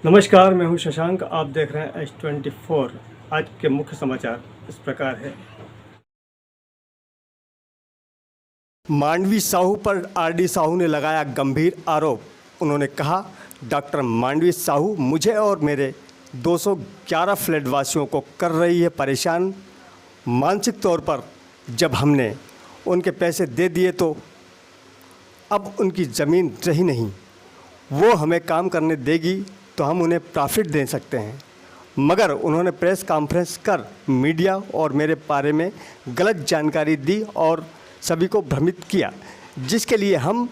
नमस्कार, मैं हूं शशांक। आप देख रहे हैं H24। आज के मुख्य समाचार इस प्रकार है। मांडवी साहू पर आरडी साहू ने लगाया गंभीर आरोप। उन्होंने कहा, डॉक्टर मांडवी साहू मुझे और मेरे 211 फ्लैट वासियों को कर रही है परेशान। मानसिक तौर पर जब हमने उनके पैसे दे दिए तो अब उनकी ज़मीन रही नहीं। वो हमें काम करने देगी तो हम उन्हें प्रॉफिट दे सकते हैं, मगर उन्होंने प्रेस कॉन्फ्रेंस कर मीडिया और मेरे बारे में गलत जानकारी दी और सभी को भ्रमित किया, जिसके लिए हम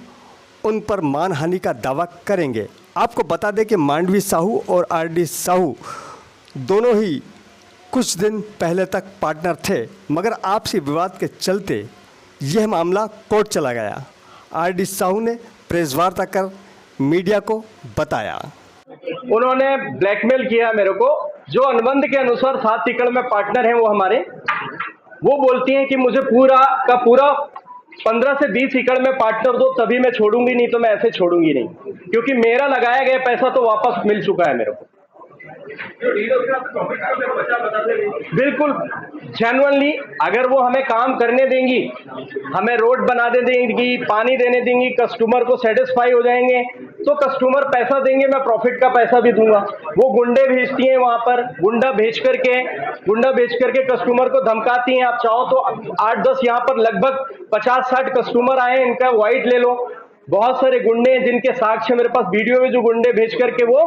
उन पर मानहानि का दावा करेंगे। आपको बता दें कि मांडवी साहू और आरडी साहू दोनों ही कुछ दिन पहले तक पार्टनर थे, मगर आपसी विवाद के चलते यह मामला कोर्ट चला गया। आरडी साहू ने प्रेस वार्ता कर मीडिया को बताया, उन्होंने ब्लैकमेल किया मेरे को। जो अनुबंध के अनुसार 7 एकड़ में पार्टनर हैं वो हमारे, वो बोलती हैं कि मुझे पूरा का पूरा 15 से 20 एकड़ में पार्टनर दो, तभी मैं छोड़ूंगी, नहीं तो मैं ऐसे छोड़ूंगी नहीं, क्योंकि मेरा लगाया गया पैसा तो वापस मिल चुका है मेरे को। बिल्कुल जेन्युइनली, अगर वो हमें काम करने देंगी, हमें रोड बना दे देंगी, पानी देने देंगी, कस्टमर को सेटिस्फाई हो जाएंगे, तो कस्टमर पैसा देंगे, मैं प्रॉफिट का पैसा भी दूंगा। वो गुंडे भेजती हैं वहां पर, गुंडा भेज करके कस्टमर को धमकाती हैं। आप चाहो तो 8-10 यहाँ पर लगभग 50-60 कस्टमर आए, इनका वाइट ले लो। बहुत सारे गुंडे हैं जिनके साक्ष्य मेरे पास वीडियो में, जो गुंडे भेज करके वो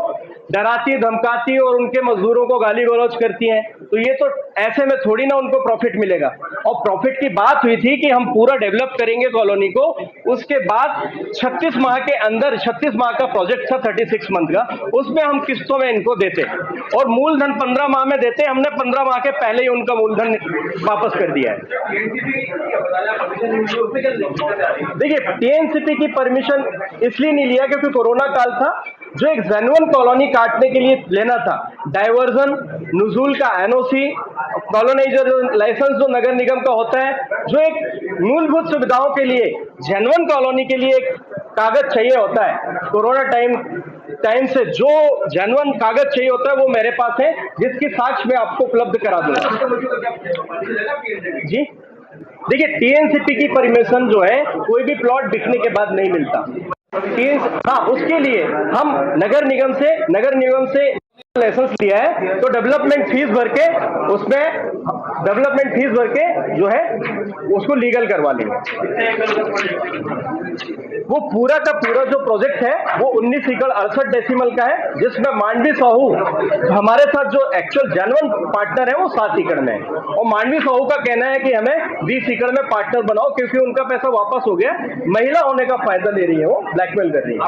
डराती धमकाती है और उनके मजदूरों को गाली गलौज करती हैं। तो ये तो ऐसे में थोड़ी ना उनको प्रॉफिट मिलेगा। और प्रॉफिट की बात हुई थी कि हम पूरा डेवलप करेंगे कॉलोनी को, उसके बाद 36 माह के अंदर, 36 माह का प्रोजेक्ट था, 36 मंथ का, उसमें हम किस्तों में इनको देते और मूलधन 15 माह में देते। हमने 15 माह के पहले ही उनका मूलधन वापस कर दिया है। देखिए, टीएनसीपी की परमिशन इसलिए नहीं लिया क्योंकि कोरोना काल था। जो एक जेन्युइन कॉलोनी काटने के लिए लेना था, डायवर्जन, नुजूल का एनओसी, कॉलोनाइजर लाइसेंस जो नगर निगम का होता है, जो एक मूलभूत सुविधाओं के लिए, जेन्युइन कॉलोनी के लिए एक कागज चाहिए होता है। कोरोना टाइम से जो जेन्युइन कागज चाहिए होता है वो मेरे पास है, जिसकी साक्ष्य मैं आपको उपलब्ध करा दूंगा। जी देखिए, टीएनसीपी की परमिशन जो है कोई भी प्लॉट बिकने के बाद नहीं मिलता। हाँ, उसके लिए हम नगर निगम से लाइसेंस लिया है, तो डेवलपमेंट फीस भर के, उसमें डेवलपमेंट फीस भर के जो है उसको लीगल करवा लेंगे। वो पूरा का पूरा जो प्रोजेक्ट है वो 19 एकड़ 68 डेसिमल का है, जिसमें मांडवी साहू हमारे साथ जो एक्चुअल जेन्युइन पार्टनर है वो 7 एकड़ में है। और मांडवी साहू का कहना है कि हमें 20 एकड़ में पार्टनर बनाओ, क्योंकि उनका पैसा वापस हो गया। महिला होने का फायदा ले रही है, वो ब्लैकमेल कर रही है।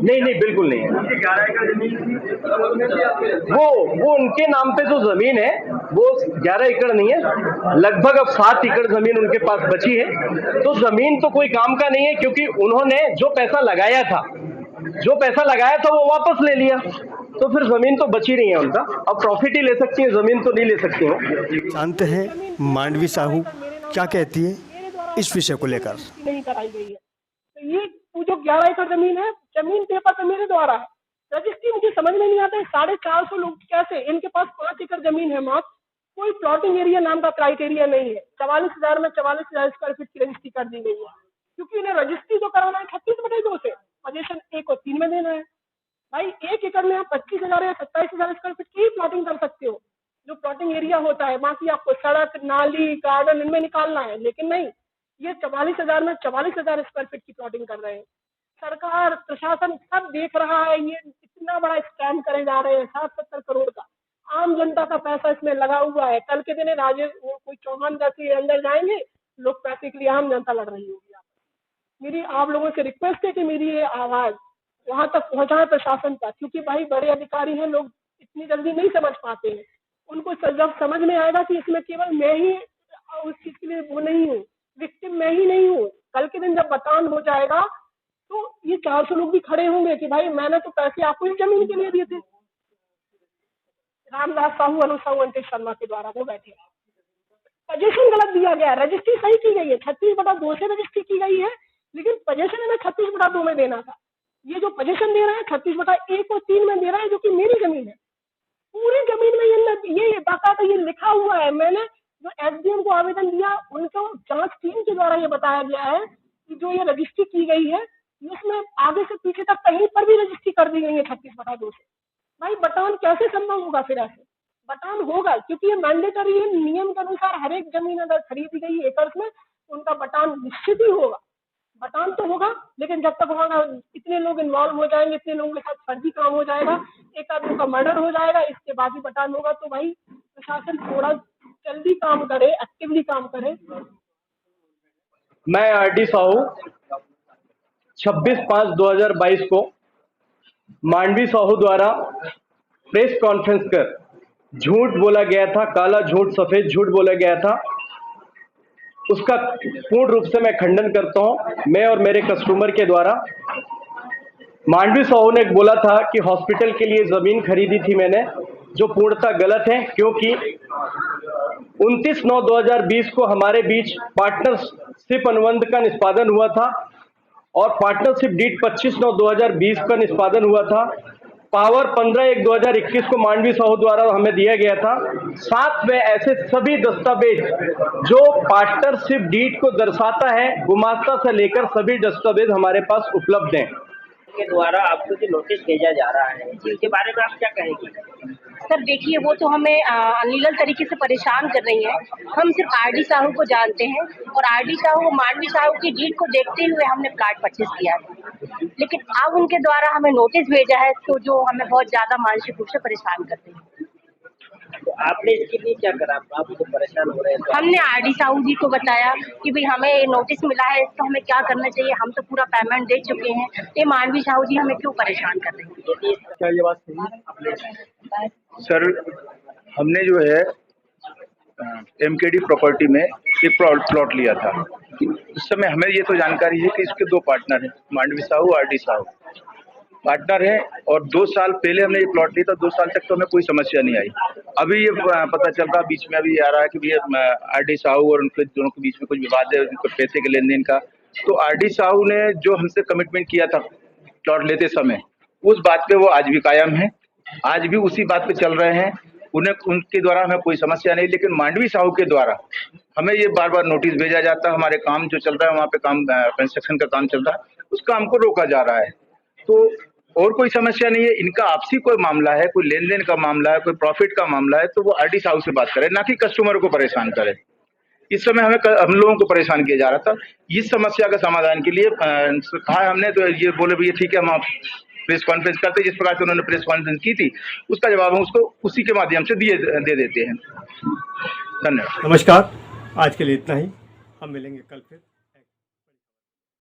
नहीं, बिल्कुल नहीं है। वो उनके नाम पे जो जमीन है वो 11 एकड़ नहीं है, लगभग अब 7 एकड़ जमीन उनके पास बची है। तो जमीन तो कोई काम का नहीं है, क्योंकि उन्होंने जो पैसा लगाया था वो वापस ले लिया, तो फिर जमीन तो बची नहीं है उनका। अब प्रॉफिट ही ले सकती है, जमीन तो नहीं ले सकती है। जानते हैं मांडवी साहू क्या कहती है इस विषय को लेकर। नहीं कराई गई है, तो ये जो 11 एकड़ जमीन है, जमीन पेपर पे मेरे द्वारा है, रजिस्ट्री मुझे समझ में नहीं आता है। 450 लोग कैसे, इनके पास 5 एकड़ जमीन है मात्र, कोई प्लॉटिंग एरिया नाम का क्राइटेरिया नहीं है। 44,000 में 44,000 स्क्वायर फीट की रजिस्ट्री कर दी गई है, क्योंकि इन्हें रजिस्ट्री तो कराना है 36/2 से, पोजीशन 1 और 3 में देना है। भाई 1 एकड़ में आप 25,000 या 27,000 स्क्वायर फीट की प्लॉटिंग कर सकते हो, जो प्लॉटिंग एरिया होता है। बाकी आपको सड़क, नाली, गार्डन इनमें निकालना है, लेकिन नहीं, ये 44,000 में 44,000 स्क्वायर फीट की प्लॉटिंग कर रहे हैं। सरकार, प्रशासन सब देख रहा है, ये इतना बड़ा स्कैम करे जा रहे हैं। 60-70 करोड़ का आम जनता का पैसा इसमें लगा हुआ है। कल के दिन राजेश कोई चौहान जैसे अंदर जाएंगे, लोग पैसे के लिए आम जनता लड़ रही होगी। मेरी आप लोगों से रिक्वेस्ट है कि मेरी ये आवाज वहां तक पहुंचाए प्रशासन तक, क्योंकि भाई बड़े अधिकारी हैं, लोग इतनी जल्दी नहीं समझ पाते हैं। उनको जब समझ में आएगा कि इसमें केवल मैं ही उस चीज के लिए वो नहीं हूँ, विक्टिम मैं ही नहीं हूँ, कल के दिन जब बतान हो जाएगा तो ये 400 लोग भी खड़े होंगे कि भाई मैंने तो पैसे आपको इस जमीन के लिए दिए थे। रामदास साहू, अनु साहू, अंकित शर्मा के द्वारा वो बैठे, पोजीशन गलत दिया गया, रजिस्ट्री सही की गई है, 36/2 से रजिस्ट्री की गई है, लेकिन पोजीशन हमें 36/2 में देना था। ये जो पोजीशन दे रहे हैं 36/1 और 3 में दे रहे हैं, जो कि मेरी जमीन है। पूरी जमीन में ये बाकायदा ये लिखा हुआ है। मैंने जो एसडीएम को आवेदन दिया, उनको जांच टीम के द्वारा ये बताया गया है कि जो ये रजिस्ट्री की गई है, इसमें आगे से पीछे तक कहीं पर भी रजिस्ट्री कर दी गई है 36/2 से। भाई बटान कैसे संभव होगा फिर ऐसे? बटान होगा क्योंकि ये मैंडेटरी है, नियम के अनुसार हर एक जमीन अगर खरीदी गई एकर्स में तो उनका बटान निश्चित ही होगा। बटान तो होगा, लेकिन जब तक वहाँ इतने लोग इन्वॉल्व हो जाएंगे, इतने लोगों के साथ फर्जी काम हो जाएगा, एक आदमी का मर्डर हो जाएगा, इसके बाद ही बटान होगा। तो भाई प्रशासन थोड़ा जल्दी काम करे, एक्टिवली काम करे। मैं आरडी साहू 26/5/2022 को मांडवी साहू द्वारा प्रेस कॉन्फ्रेंस कर झूठ बोला गया था, काला झूठ सफेद झूठ बोला गया था, उसका पूर्ण रूप से मैं खंडन करता हूं। मैं और मेरे कस्टमर के द्वारा मांडवी साहू ने बोला था कि हॉस्पिटल के लिए जमीन खरीदी थी मैंने, जो पूर्णतः गलत है, क्योंकि 29/9/2020 को हमारे बीच पार्टनरशिप अनुबंध का निष्पादन हुआ था और पार्टनरशिप डीड 25/9/2020 का निष्पादन हुआ था। पावर 15/1/2021 को मांडवी साहू द्वारा हमें दिया गया था। साथ में ऐसे सभी दस्तावेज जो पार्टनरशिप डीड को दर्शाता है, गुमास्ता से लेकर सभी दस्तावेज हमारे पास उपलब्ध हैं। के द्वारा आपको जो नोटिस भेजा जा रहा है, इसके बारे में आप क्या कहेंगे? सर देखिए, वो तो हमें अनलीगल तरीके से परेशान कर रही हैं। हम सिर्फ आरडी साहू को जानते हैं और आरडी साहू मांडवी साहू की डीड को देखते हुए हमने प्लाट परचेज किया है, लेकिन अब उनके द्वारा हमें नोटिस भेजा है तो जो हमें बहुत ज्यादा मानसिक रूप से परेशान करते हैं। तो आपने इसके लिए क्या करा? आप तो परेशान हो रहे हैं। हमने आरडी साहू जी को बताया कि भाई हमें नोटिस मिला है, इसका हमें क्या करना चाहिए, हम तो पूरा पेमेंट दे चुके हैं, ये मांडवी साहू जी हमें क्यों परेशान कर रहे हैं। क्या ये बात सही है? सर, हमने जो है एमकेडी प्रॉपर्टी में एक प्लॉट लिया था। उस समय हमें ये तो जानकारी है कि इसके दो पार्टनर हैं, मांडवी साहू, आरडी साहू पार्टनर है, और 2 साल पहले हमने ये प्लॉट लिया था। 2 साल तक तो हमें कोई समस्या नहीं आई। अभी ये पता चल रहा, बीच में अभी आ रहा है कि भैया आरडी साहू और उनके दोनों के बीच में कुछ विवाद है पैसे के लेन देन का। तो आरडी साहू ने जो हमसे कमिटमेंट किया था प्लॉट लेते समय, उस बात पे वो आज भी कायम है, आज भी उसी बात पे चल रहे हैं। उनके द्वारा हमें कोई समस्या नहीं, लेकिन मांडवी साहू के द्वारा हमें ये बार बार नोटिस भेजा जाता है। हमारे काम जो चल रहा है, वहाँ पे काम कंस्ट्रक्शन का काम चल रहा है, उस काम को रोका जा रहा है। तो और कोई समस्या नहीं है। इनका आपसी कोई मामला है, कोई लेन देन का मामला है, कोई प्रॉफिट का मामला है, तो वो आरडी साहू से बात करे, ना कि कस्टमर को परेशान करे। इस समय हम लोगों को परेशान किया जा रहा था। इस समस्या का समाधान के लिए कहा हमने, तो ये बोले भैया ठीक है, हम प्रेस कॉन्फ्रेंस करते। जिस प्रकार से उन्होंने प्रेस कॉन्फ्रेंस की थी, उसका जवाब हम उसको उसी के माध्यम से दे देते हैं। धन्यवाद। नमस्कार, आज के लिए इतना ही। हम मिलेंगे कल फिर।